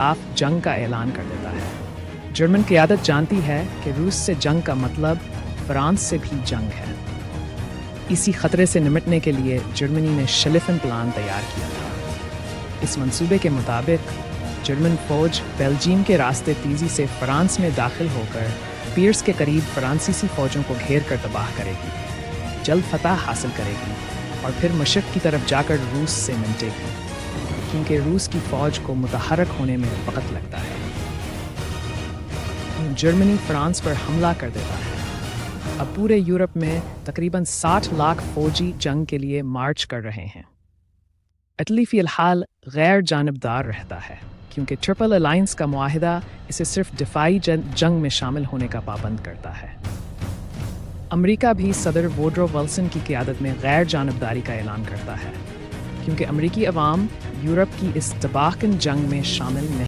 خلاف جنگ کا اعلان کر دیتا ہے۔ جرمن قیادت جانتی ہے کہ روس سے جنگ کا مطلب فرانس سے بھی جنگ ہے۔ اسی خطرے سے نمٹنے کے لیے جرمنی نے شلیفن پلان تیار کیا تھا۔ اس منصوبے کے مطابق جرمن فوج بیلجیم کے راستے تیزی سے فرانس میں داخل ہو کر پیرس کے قریب فرانسیسی فوجوں کو گھیر کر تباہ کرے گی، جلد فتح حاصل کرے گی اور پھر مشرق کی طرف جا کر روس سے نمٹے گی، کیونکہ روس کی فوج کو متحرک ہونے میں وقت لگتا ہے۔ جرمنی فرانس پر حملہ کر دیتا ہے۔ اب پورے یورپ میں تقریباً 60 لاکھ فوجی جنگ کے لیے مارچ کر رہے ہیں۔ اٹلی فی الحال غیر جانبدار رہتا ہے، کیونکہ ٹرپل الائنس کا معاہدہ اسے صرف دفاعی جنگ میں شامل ہونے کا پابند کرتا ہے۔ امریکہ بھی صدر ووڈرو ولسن کی قیادت میں غیر جانبداری کا اعلان کرتا ہے، کیونکہ امریکی عوام یورپ کی اس تباہ کن جنگ میں شامل نہیں